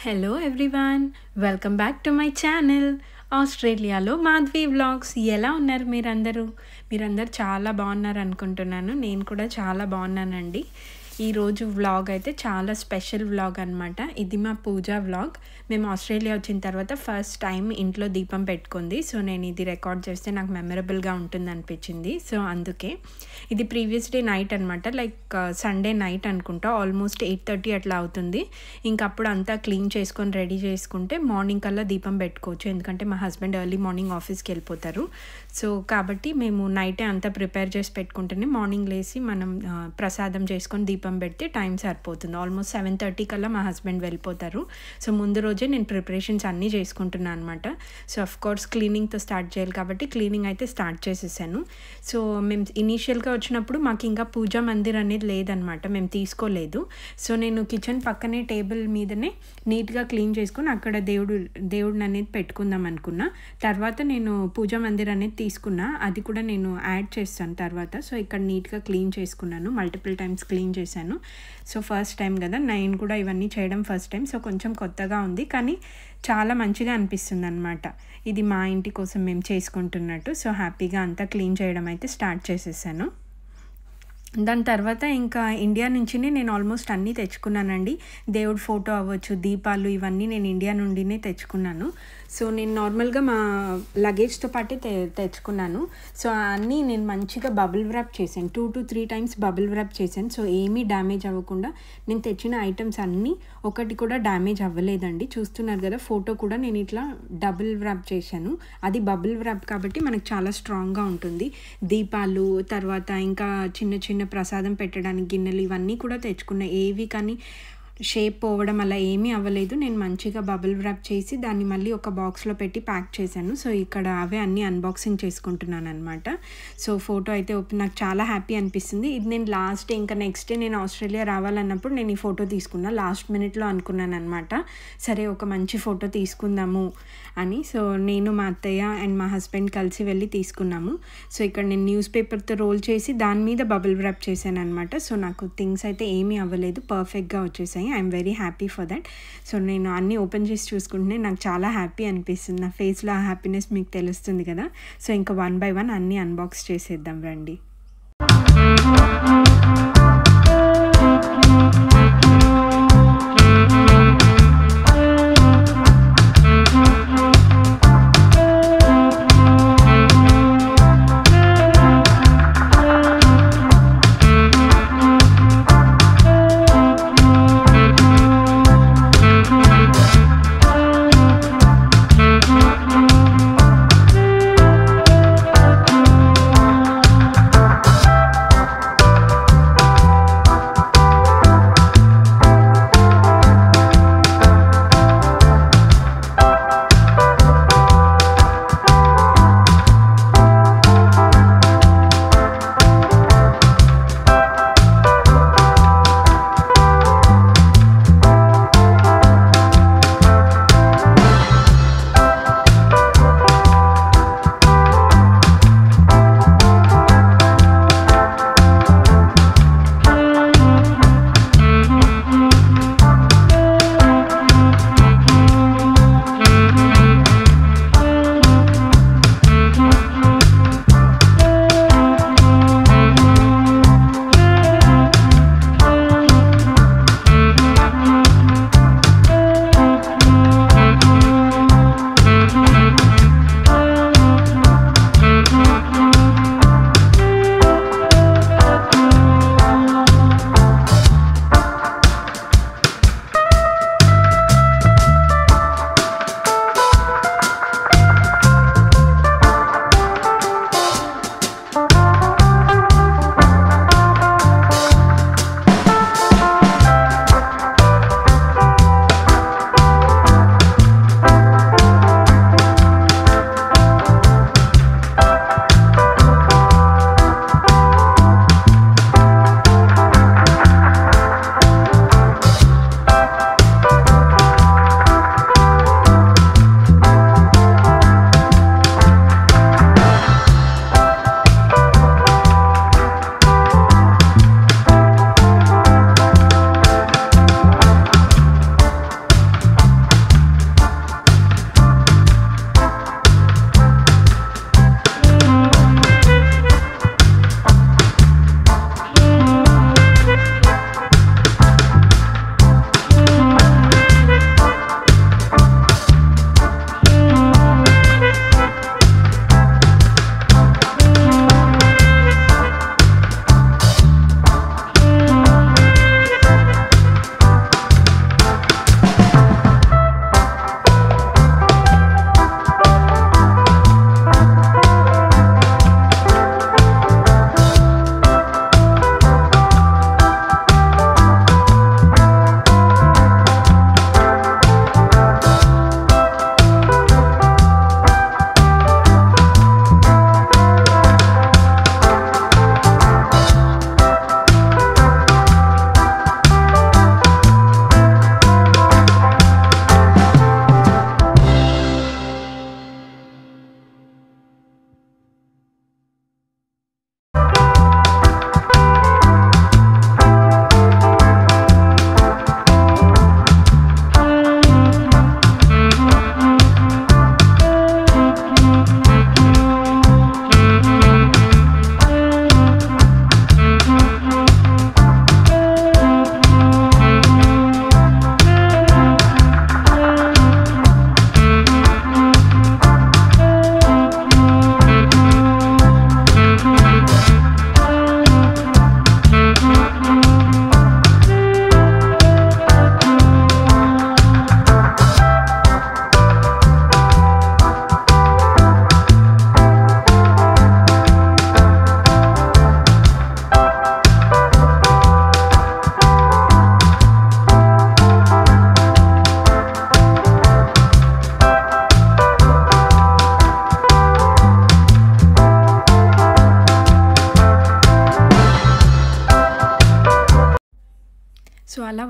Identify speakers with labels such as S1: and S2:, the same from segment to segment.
S1: Hello everyone, welcome back to my channel. ఆస్ట్రేలియాలో Madhavi vlogs. ఎలా ఉన్నారు మీరందరూ చాలా బాగున్నారు అనుకుంటున్నాను. నేను కూడా చాలా బాగున్నానండి. ఈరోజు వ్లాగ్ అయితే చాలా స్పెషల్ వ్లాగ్ అనమాట. ఇది మా పూజ వ్లాగ్. మేము ఆస్ట్రేలియా వచ్చిన తర్వాత ఫస్ట్ టైం ఇంట్లో దీపం పెట్టుకుంది. సో నేను ఇది రికార్డ్ చేస్తే నాకు మెమరబుల్గా ఉంటుంది అనిపించింది. సో అందుకే ఇది ప్రీవియస్ డే నైట్ అనమాట, లైక్ సండే నైట్ అనుకుంటా. ఆల్మోస్ట్ 8:30 అట్లా అవుతుంది. ఇంకప్పుడు అంతా క్లీన్ చేసుకొని రెడీ చేసుకుంటే మార్నింగ్ కల్లా దీపం పెట్టుకోవచ్చు. ఎందుకంటే మా హస్బెండ్ ఎర్లీ మార్నింగ్ ఆఫీస్కి వెళ్ళిపోతారు. సో కాబట్టి మేము నైటే అంతా ప్రిపేర్ చేసి పెట్టుకుంటేనే మార్నింగ్ లేసి మనం ప్రసాదం చేసుకొని దీపం పెడితే టైం సరిపోతుంది. ఆల్మోస్ట్ 7:30 కల్లా మా హస్బెండ్ వెళ్ళిపోతారు. సో ముందు రోజే నేను ప్రిపరేషన్స్ అన్నీ చేసుకుంటున్నాను అనమాట. సో అఫ్కోర్స్ క్లీనింగ్తో స్టార్ట్ చేయాలి కాబట్టి క్లీనింగ్ అయితే స్టార్ట్ చేసేసాను. సో మేము ఇనీషియల్గా వచ్చినప్పుడు మాకు ఇంకా పూజా మందిర్ అనేది లేదనమాట, మేము తీసుకోలేదు. సో నేను కిచెన్ పక్కనే టేబుల్ మీదనే నీట్గా క్లీన్ చేసుకొని అక్కడ దేవుడిని అనేది పెట్టుకుందాం అనుకున్నా. తర్వాత నేను పూజా మందిర్ అనేది తీసుకున్నా, అది కూడా నేను యాడ్ చేస్తాను తర్వాత. సో ఇక్కడ నీట్గా క్లీన్ చేసుకున్నాను, మల్టిపుల్ టైమ్స్ క్లీన్ చేశాను. సో ఫస్ట్ టైం కదా, నేను కూడా ఇవన్నీ చేయడం ఫస్ట్ టైం. సో కొంచెం కొత్తగా ఉంది కానీ చాలా మంచిగా అనిపిస్తుంది అనమాట. ఇది మా ఇంటి కోసం మేము చేసుకుంటున్నట్టు. సో హ్యాపీగా అంతా క్లీన్ చేయడం అయితే స్టార్ట్ చేసేసాను. దాని తర్వాత ఇంకా ఇండియా నుంచినే నేను ఆల్మోస్ట్ అన్నీ తెచ్చుకున్నానండి. దేవుడి ఫోటో అవ్వచ్చు, దీపాలు, ఇవన్నీ నేను ఇండియా నుండినే తెచ్చుకున్నాను. సో నేను నార్మల్గా మా లగేజ్తో పాటే తెచ్చుకున్నాను. సో అన్నీ నేను మంచిగా బబుల్ వ్రాప్ చేశాను, 2 to 3 times బబుల్ వ్రాప్ చేశాను. సో ఏమీ డ్యామేజ్ అవ్వకుండా నేను తెచ్చిన ఐటమ్స్ అన్నీ ఒకటి కూడా డ్యామేజ్ అవ్వలేదండి. చూస్తున్నారు కదా, ఫోటో కూడా నేను ఇట్లా డబుల్ వ్రాప్ చేశాను. అది బబుల్ వ్రాప్ కాబట్టి మనకు చాలా స్ట్రాంగ్గా ఉంటుంది. దీపాలు, తర్వాత ఇంకా చిన్న చిన్న ప్రసాదం పెట్టడానికి గిన్నెలు, ఇవన్నీ కూడా తెచ్చుకున్నా. ఏవి కానీ షేప్ పోవడం అలా ఏమీ అవ్వలేదు. నేను మంచిగా బబుల్ వ్రాప్ చేసి దాన్ని మళ్ళీ ఒక బాక్స్లో పెట్టి ప్యాక్ చేశాను. సో ఇక్కడ అవే అన్నీ అన్బాక్సింగ్ చేసుకుంటున్నాను అనమాట. సో ఫోటో అయితే నాకు చాలా హ్యాపీ అనిపిస్తుంది. ఇది నేను లాస్ట్ డే, ఇంకా నెక్స్ట్ డే నేను ఆస్ట్రేలియా రావాలన్నప్పుడు నేను ఈ ఫోటో తీసుకున్నా. లాస్ట్ మినిట్లో అనుకున్నాను అనమాట, సరే ఒక మంచి ఫోటో తీసుకుందాము అని. సో నేను, మా అత్తయ్య అండ్ మా హస్బెండ్ కలిసి వెళ్ళి తీసుకున్నాము. సో ఇక్కడ నేను న్యూస్ పేపర్తో రోల్ చేసి దాని మీద బబుల్ వ్రాప్ చేశాను అనమాట. సో నాకు థింగ్స్ అయితే ఏమీ అవ్వలేదు, పర్ఫెక్ట్గా వచ్చేసాయి. I'm very happy for that. So నేను అన్నీ ఓపెన్ చేసి చూసుకుంటే నాకు చాలా హ్యాపీ అనిపిస్తుంది. నా ఫేస్లో ఆ హ్యాపీనెస్ మీకు తెలుస్తుంది కదా. సో ఇంకా 1 by 1 అన్నీ అన్బాక్స్ చేసేద్దాం రండి.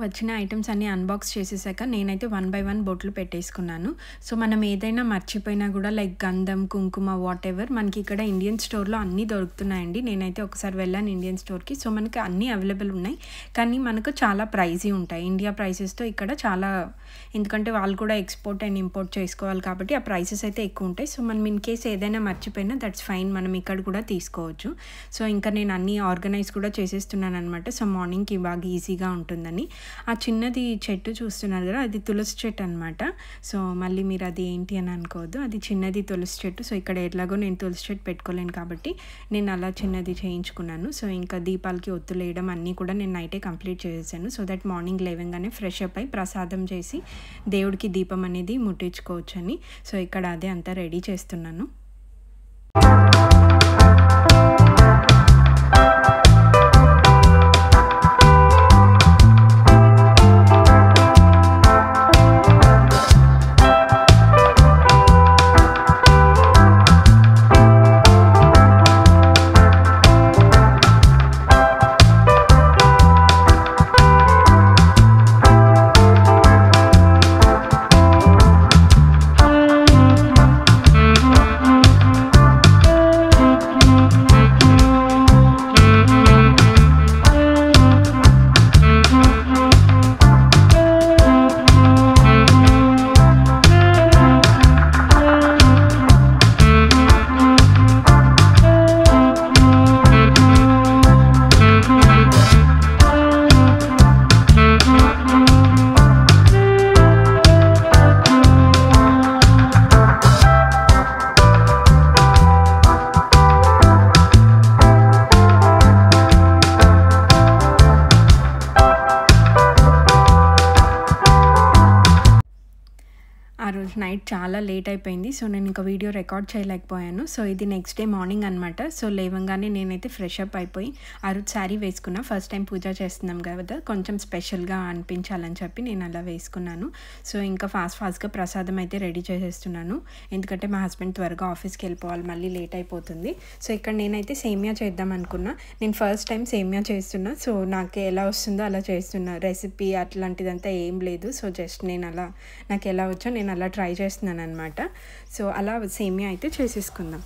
S1: వచ్చిన ఐటమ్స్ అన్నీ అన్బాక్స్ చేసేసాక నేనైతే 1 బై 1 బొట్లు పెట్టేసుకున్నాను. సో మనం ఏదైనా మర్చిపోయినా కూడా లైక్ గంధం, కుంకుమ వాటెవర్ మనకి ఇక్కడ ఇండియన్ స్టోర్‌లో అన్నీ దొరుకుతున్నాయండి. నేనైతే ఒకసారి వెళ్ళాను ఇండియన్ స్టోర్‌కి. సో మనకి అన్నీ అవైలబుల్ ఉన్నాయి. కానీ మనకు చాలా ప్రైజీ ఉంటాయి. ఇండియా ప్రైసెస్‌తో ఇక్కడ చాలా, ఎందుకంటే వాళ్ళు కూడా ఎక్స్‌పోర్ట్ అండ్ ఇంపోర్ట్ చేసుకోవాలి కాబట్టి ఆ ప్రైసెస్ అయితే ఎక్కువ ఉంటాయి. సో మనం ఇన్ కేస్ ఏదైనా మర్చిపోయినా దట్స్ ఫైన్, మనం ఇక్కడ కూడా తీసుకోవచ్చు. సో ఇంకా నేను అన్నీ ఆర్గనైజ్ కూడా చేసేస్తున్నాను అనమాట. సో మార్నింగ్‌కి బాగా ఈజీగా ఉంటుందని. ఆ చిన్నది చెట్టు చూస్తున్నారు కదా, అది తులసి చెట్టు అనమాట. సో మళ్ళీ మీరు అది ఏంటి అని అనుకోవద్దు, అది చిన్నది తులసి చెట్టు. సో ఇక్కడ ఎట్లాగో నేను తులసి చెట్టు పెట్టుకోలేను కాబట్టి నేను అలా చిన్నది చేయించుకున్నాను. సో ఇంకా దీపాలకి ఒత్తులు వేయడం అన్నీ కూడా నేను నైటే కంప్లీట్ చేసేసాను. సో దట్ మార్నింగ్ లేవగానే ఫ్రెష్ అప్ అయి ప్రసాదం చేసి దేవుడికి దీపం అనేది ముట్టించుకోవచ్చని. సో ఇక్కడ అదే అంతా రెడీ చేస్తున్నాను. రోజు నైట్ చాలా లేట్ అయిపోయింది. సో నేను ఇంకా వీడియో రికార్డ్ చేయలేకపోయాను. సో ఇది నెక్స్ట్ డే మార్నింగ్ అనమాట. సో లేవంగానే నేనైతే ఫ్రెష్ అప్ అయిపోయి ఆ రోజు శారీ వేసుకున్నా. ఫస్ట్ టైం పూజ చేస్తున్నాం కదా, కొంచెం స్పెషల్గా అనిపించాలని చెప్పి నేను అలా వేసుకున్నాను. సో ఇంకా ఫాస్ట్గా ప్రసాదం అయితే రెడీ చేసేస్తున్నాను. ఎందుకంటే మా హస్బెండ్ త్వరగా ఆఫీస్కి వెళ్ళిపోవాలి, మళ్ళీ లేట్ అయిపోతుంది. సో ఇక్కడ నేనైతే సేమియా చేద్దాం అనుకున్నా. నేను ఫస్ట్ టైం సేమియా చేస్తున్నా. సో నాకు ఎలా వస్తుందో అలా చేస్తున్నా. రెసిపీ అట్లాంటిదంతా ఏం లేదు. సో జస్ట్ నేను అలా, నాకు ఎలా వచ్చో నేను అలా ట్రై చేస్తున్నాను అనమాట. సో అలా సేమియా అయితే చేసేసుకుందాం.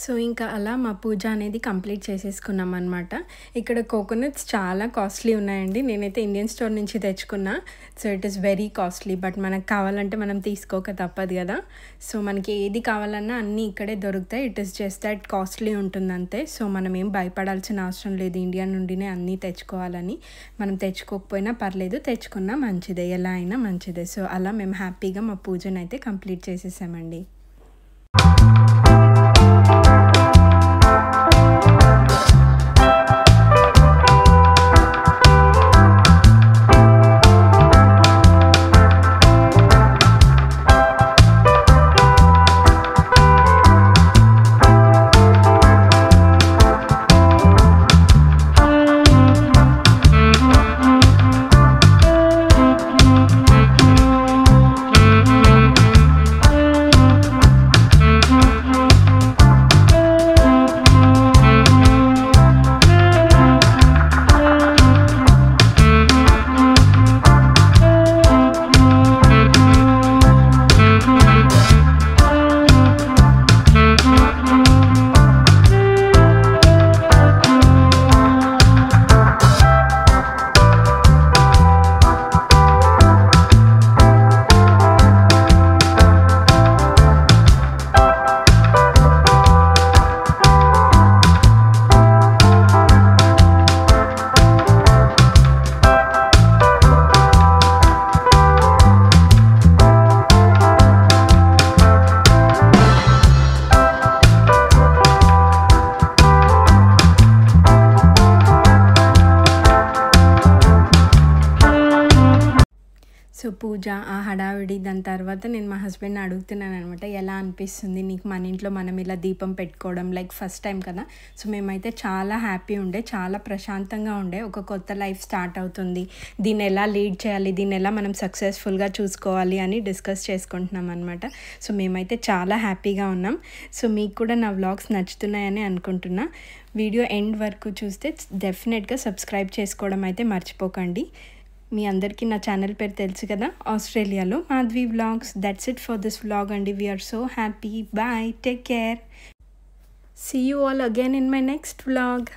S1: సో ఇంకా అలా మా పూజ అనేది కంప్లీట్ చేసేసుకున్నాం అనమాట. ఇక్కడ కోకోనట్స్ చాలా కాస్ట్లీ ఉన్నాయండి. నేనైతే ఇండియన్ స్టోర్ నుంచి తెచ్చుకున్నా. So it is very costly, but మనకు కావాలంటే మనం తీసుకోక తప్పదు కదా. సో మనకి ఏది కావాలన్నా అన్నీ ఇక్కడే దొరుకుతాయి. It is just that costly ఉంటుంది అంతే. సో మనం ఏం భయపడాల్సిన అవసరం లేదు ఇండియా నుండినే అన్నీ తెచ్చుకోవాలని. మనం తెచ్చుకోకపోయినా పర్లేదు, తెచ్చుకున్నా మంచిదే, ఎలా అయినా మంచిదే. సో అలా మేము హ్యాపీగా మా పూజను అయితే కంప్లీట్ చేసేసామండి. సో పూజ, ఆ హడావిడి, దాని తర్వాత నేను మా హస్బెండ్ని అడుగుతున్నాను అనమాట, ఎలా అనిపిస్తుంది నీకు మన ఇంట్లో మనం ఇలా దీపం పెట్టుకోవడం, లైక్ ఫస్ట్ టైం కదా. సో మేమైతే చాలా హ్యాపీ ఉండే, చాలా ప్రశాంతంగా ఉండే. ఒక కొత్త లైఫ్ స్టార్ట్ అవుతుంది, దీన్ని ఎలా లీడ్ చేయాలి, దీన్ని ఎలా మనం సక్సెస్ఫుల్గా చూసుకోవాలి అని డిస్కస్ చేసుకుంటున్నాం అనమాట. సో మేమైతే చాలా హ్యాపీగా ఉన్నాం. సో మీకు కూడా నా వ్లాగ్స్ నచ్చుతున్నాయని అనుకుంటున్నా. వీడియో ఎండ్ వరకు చూస్తే డెఫినెట్గా సబ్స్క్రైబ్ చేసుకోవడం అయితే మర్చిపోకండి. మీ అందరికీ నా ఛానల్ పేరు తెలుసు కదా, ఆస్ట్రేలియాలో Madhavi vlogs. That's it for this vlog అండి. We're so happy. Bye, take care. See you all again in my next vlog.